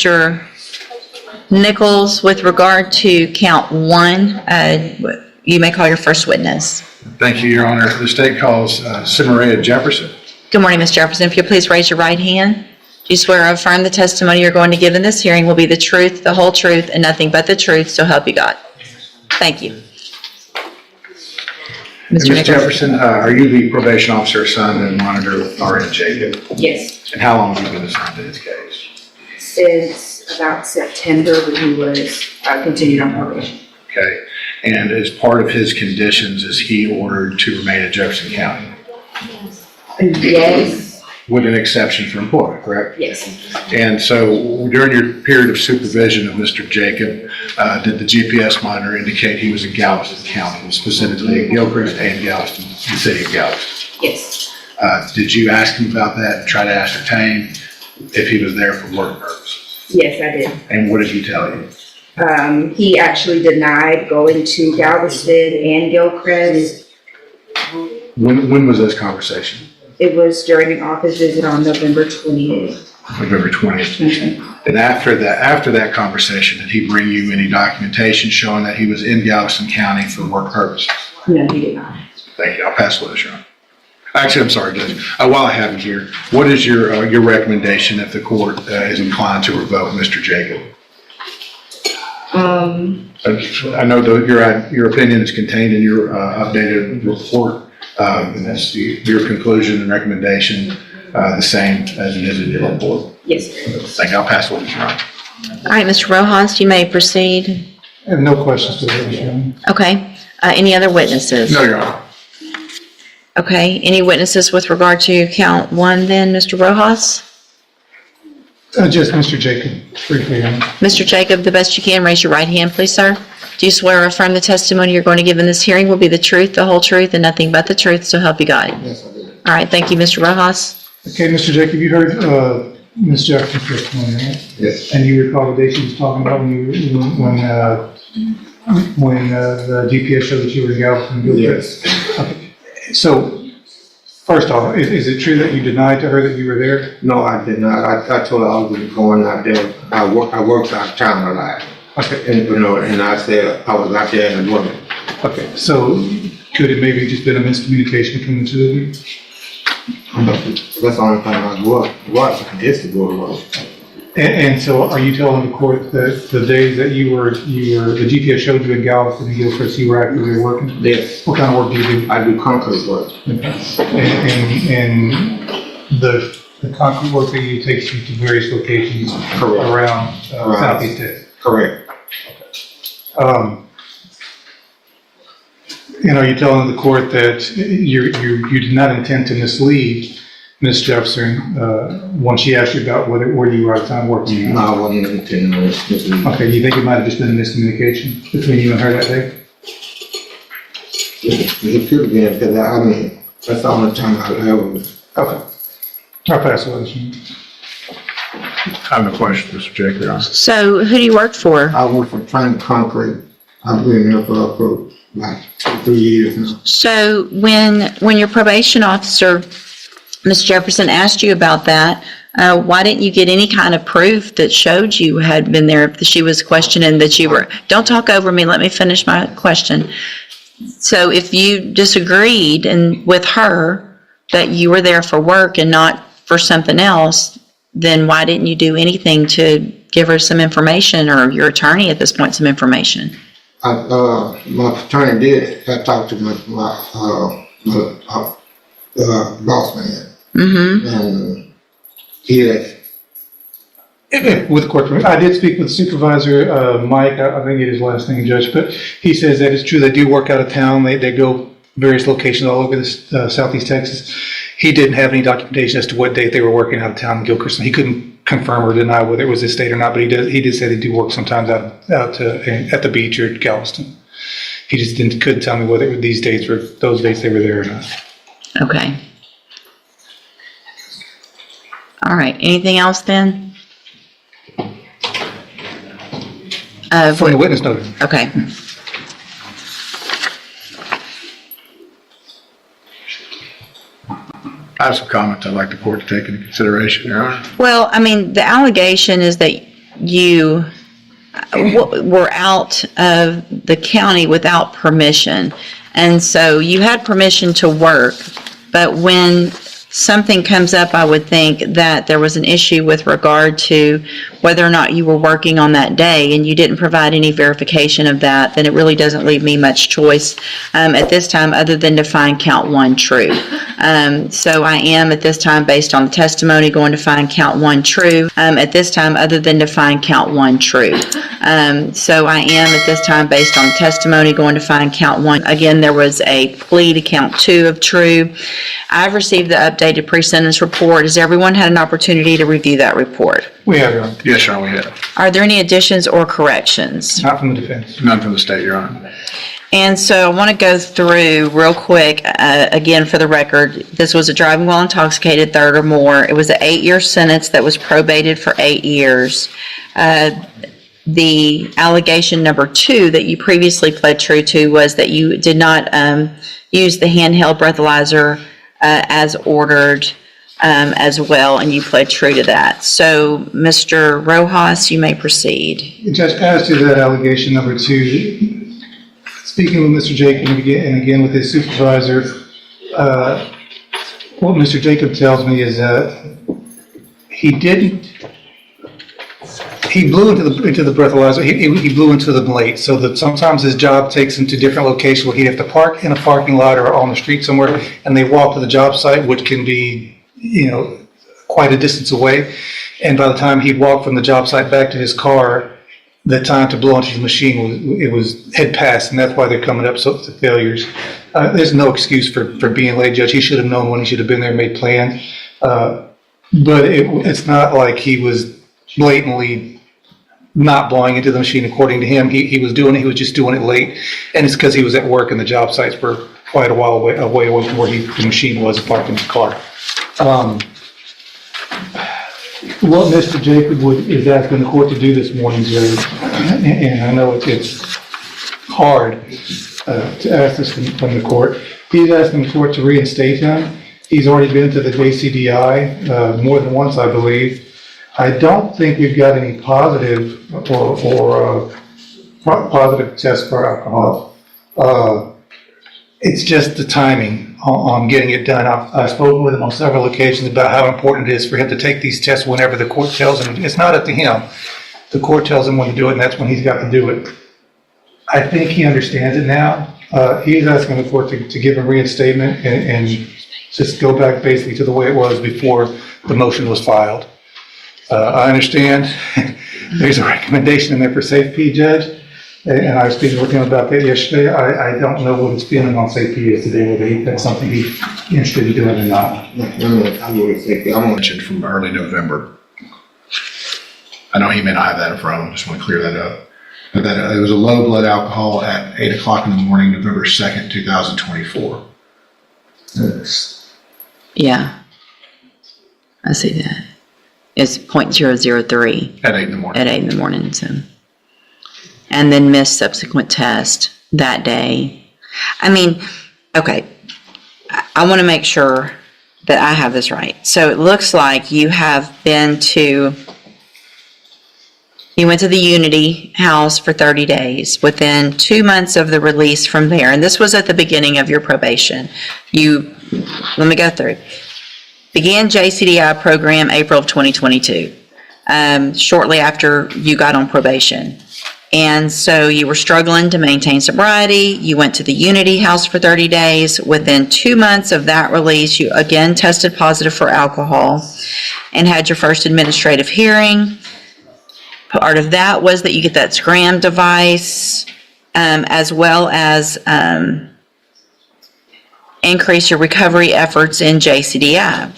Mr. Nichols, with regard to count 1, you may call your first witness. Thank you, Your Honor. The state calls Letharia Jefferson. Good morning, Ms. Jefferson. If you'll please raise your right hand. Do you swear or affirm the testimony you're going to give in this hearing will be the truth, the whole truth, and nothing but the truth, so help you God? Thank you. Ms. Jefferson, are you the probation officer assigned to monitor Letharia Jacob? Yes, And how long have you been assigned to his case? since about September when he was continued on probation. Okay. And as part of his conditions, is he ordered to remain in Jefferson County? Yes, With an exception for employment, correct? yes, And so during your period of supervision of Mr. Jacob, did the GPS monitor indicate he was in Galveston County, specifically in Gilchrist and Galveston, the city of Galveston? yes, Did you ask him about that and try to ascertain if he was there for work purposes? yes, I did. And what did he tell you? He actually denied going to Galveston and Gilchrist. When was this conversation? It was during an office visit on November 28th. November 20th. And after that conversation, did he bring you any documentation showing that he was in Galveston County for work purposes? No, he did not. Thank you. I'll pass the witness, Your Honor. Actually, I'm sorry, Judge. While I have you here, what is your recommendation if the court is inclined to revoke Mr. Jacob? I know your opinion is contained in your updated report. And that's your conclusion and recommendation the same as it is in your report. Yes, Thank you. I'll pass the witness, Your Honor. All right, Mr. Rojas, you may proceed. I have no questions to the Your Honor. Okay. Any other witnesses? No, Your Honor. Okay. Any witnesses with regard to count 1 then, Mr. Rojas? Just Mr. Jacob, briefly, Your Honor. Mr. Jacob, the best you can, raise your right hand, please, sir. Do you swear or affirm the testimony you're going to give in this hearing will be the truth, the whole truth, and nothing but the truth, so help you God? Yes, I did. All right. Thank you, Mr. Rojas. Okay, Mr. Jacob, you heard Ms. Jefferson's testimony, right? Yes. And you recall the day she was talking about when the GPS showed that you were in Galveston? Yes. Okay. So, first off, is it true that you denied to her that you were there? No, I did not. I told her I was going out there. I worked out of town a lot. Okay. And I said I was out there in the morning. Okay, so could it maybe just been a miscommunication between the two of you? That's the only time I was. This is what it was. And so are you telling the court that the days that you were, the GPS showed you in Galveston and Gilchrist, you were actively working? Yes. What kind of work do you do? I do concrete work. And the concrete work that you do takes you to various locations Correct. around Southeast Texas? Correct. And are you telling the court that you did not intend to mislead Ms. Jefferson when she asked you about where you were out of time working? No, I wasn't intending this. Okay, you think it might have just been a miscommunication between you and her that day? It could have been because that's the only time I ever was. Okay. I'll pass the witness. I have no question, Mr. Jacob, Your Honor. So who do you work for? I work for Train Concrete. I've been there for like 3 years now. So when your probation officer, Ms. Jefferson, asked you about that, why didn't you get any kind of proof that showed you had been there if she was questioning that you were? Don't talk over me. Let me finish my question. So if you disagreed with her that you were there for work and not for something else, then why didn't you do anything to give her some information, or your attorney at this point some information? My attorney did. I talked to my boss man. Mm-hmm. And he had, With the courtroom, I did speak with Supervisor Mike, I think it is his last name, Judge, but he says that it's true they do work out of town. They go various locations all over Southeast Texas. He didn't have any documentation as to what date they were working out of town in Gilchrist. He couldn't confirm or deny whether it was this date or not, but he did say they do work sometimes at the beach or Galveston. He just couldn't tell me whether these dates were those dates they were there or not. Okay. All right. Anything else then? From the witness note. Okay. I have some comments I'd like the court to take into consideration, Your Honor. Well, I mean, the allegation is that you were out of the county without permission. And so you had permission to work, but when something comes up, I would think that there was an issue with regard to whether or not you were working on that day, and you didn't provide any verification of that, then it really doesn't leave me much choice at this time other than to find count one true. So I am at this time, based on the testimony, going to find count one true. At this time, other than to find count one true. So I am at this time, based on the testimony, going to find count one. Again, there was a plea to count two of true. I've received the updated pre-sentence report. Has everyone had an opportunity to review that report? We have, Your Honor. Yes, Your Honor, we have. Are there any additions or corrections? Not from the defense. None from the state, Your Honor. And so I want to go through real quick, again, for the record, this was a driving while intoxicated, third or more. It was an 8-year sentence that was probated for 8 years. The allegation number 2 that you previously pled true to was that you did not use the handheld breathalyzer as ordered as well, and you pled true to that. So, Mr. Rojas, you may proceed. Judge, as to that allegation number 2, speaking with Mr. Jacob and again with his supervisor, what Mr. Jacob tells me is that he blew into the breathalyzer. He blew into the blade, so that sometimes his job takes him to different locations where he'd have to park in a parking lot or on the street somewhere, and they walk to the job site, which can be, quite a distance away. And by the time he'd walk from the job site back to his car, the time to blow into the machine had passed, and that's why they're coming up to failures. There's no excuse for being late, Judge. He should have known when he should have been there, made plans. But it's not like he was blatantly not blowing into the machine. According to him, he was was just doing it late, and it's because he was at work and the job sites were quite a while away from where the machine was parked in his car. What Mr. Jacob is asking the court to do this morning, Judge, and I know it's hard to ask this from the court. He's asking the court to reinstate him. He's already been to the JCDI more than once, I believe. I don't think we've got any positive or positive tests for alcohol. It's just the timing on getting it done. I've spoken with him on several occasions about how important it is for him to take these tests whenever the court tells him. It's not up to him. The court tells him when to do it, and that's when he's got to do it. I think he understands it now. He's asking the court to give a reinstatement and just go back basically to the way it was before the motion was filed. I understand there's a recommendation in there for safety, Judge, and I was speaking with him about that yesterday. I don't know what his feeling on safety is today, whether that's something he's interested in doing or not. I'm going to say, I'm Mentioned from early November. I know he may not have that in front of him, just want to clear that up. But that it was a low blood alcohol at 8 o'clock in the morning, November 2nd, 2024. Yeah. I see that. It's 0.003 At 8 in the morning. at 8 in the morning, so. And then missed subsequent test that day. I mean, okay, I want to make sure that I have this right. So it looks like you went to the Unity house for 30 days. Within 2 months of the release from there, and this was at the beginning of your probation, let me go through. Began JCDI program April of 2022, shortly after you got on probation. And so you were struggling to maintain sobriety. You went to the Unity house for 30 days. Within 2 months of that release, you again tested positive for alcohol and had your first administrative hearing. Part of that was that you get that SCRAM device, as well as increase your recovery efforts in JCDI.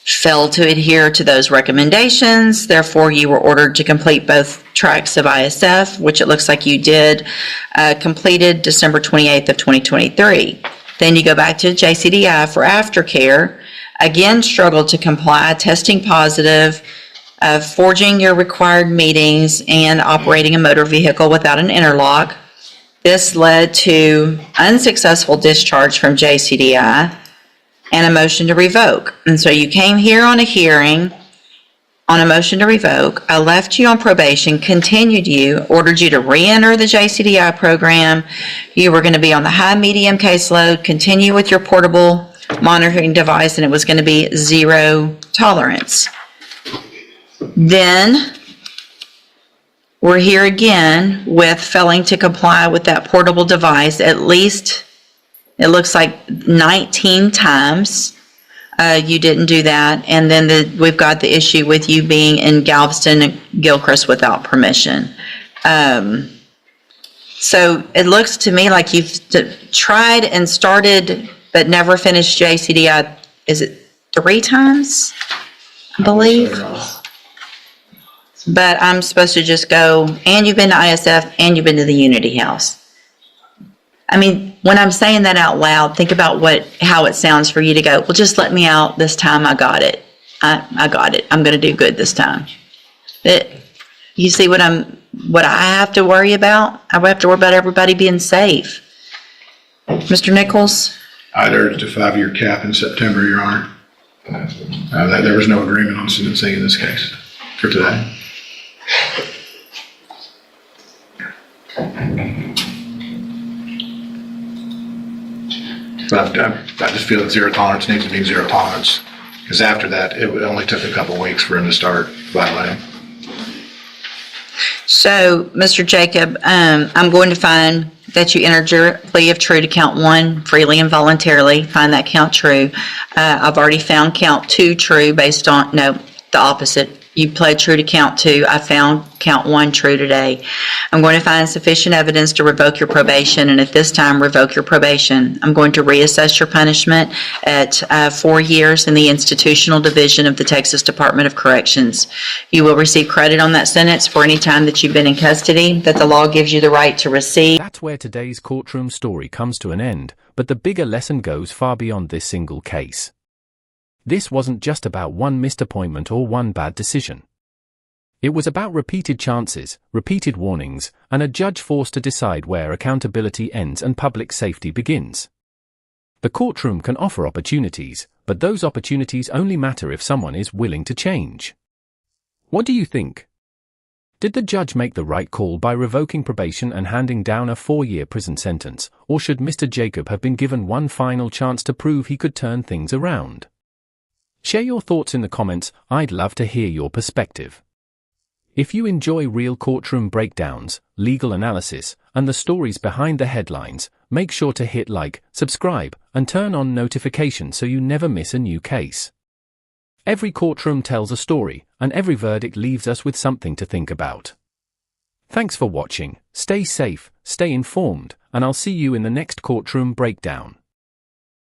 Failed to adhere to those recommendations, therefore you were ordered to complete both tracks of ISF, which it looks like you did, completed December 28th of 2023. Then you go back to JCDI for aftercare, again struggled to comply, testing positive, forging your required meetings, and operating a motor vehicle without an interlock. This led to unsuccessful discharge from JCDI and a motion to revoke. And so you came here on a hearing on a motion to revoke. I left you on probation, continued you, ordered you to re-enter the JCDI program. You were going to be on the high-medium caseload, continue with your portable monitoring device, and it was going to be zero tolerance. Then we're here again with failing to comply with that portable device at least, it looks like 19 times. You didn't do that. And then we've got the issue with you being in Galveston and Gilchrist without permission. So it looks to me like you've tried and started but never finished JCDI, is it 3 times, I believe? But I'm supposed to just go, and you've been to ISF, and you've been to the Unity House. I mean, when I'm saying that out loud, think about how it sounds for you to go, well, just let me out this time. I got it. I got it. I'm going to do good this time. You see what I have to worry about? I have to worry about everybody being safe. Mr. Nichols? I'd urged a 5-year cap in September, Your Honor. There was no agreement on sentencing in this case for today. But I just feel that zero tolerance needs to be zero tolerance, because after that, it only took a couple weeks for him to start violating. So, Mr. Jacob, I'm going to find that you entered your plea of true to count 1 freely and voluntarily. Find that count true. I've already found count 2 true based on, no, the opposite. You pled true to count 2. I found count 1 true today. I'm going to find sufficient evidence to revoke your probation, and at this time, revoke your probation. I'm going to reassess your punishment at 4 years in the institutional division of the Texas Department of Corrections. You will receive credit on that sentence for any time that you've been in custody that the law gives you the right to receive. That's where today's courtroom story comes to an end, but the bigger lesson goes far beyond this single case. This wasn't just about one missed appointment or one bad decision. It was about repeated chances, repeated warnings, and a judge forced to decide where accountability ends and public safety begins. The courtroom can offer opportunities, but those opportunities only matter if someone is willing to change. What do you think? Did the judge make the right call by revoking probation and handing down a 4-year prison sentence, or should Mr. Jacob have been given one final chance to prove he could turn things around? Share your thoughts in the comments. I'd love to hear your perspective. If you enjoy real courtroom breakdowns, legal analysis, and the stories behind the headlines, make sure to hit like, subscribe, and turn on notifications so you never miss a new case. Every courtroom tells a story, and every verdict leaves us with something to think about. Thanks for watching. Stay safe, stay informed, and I'll see you in the next courtroom breakdown.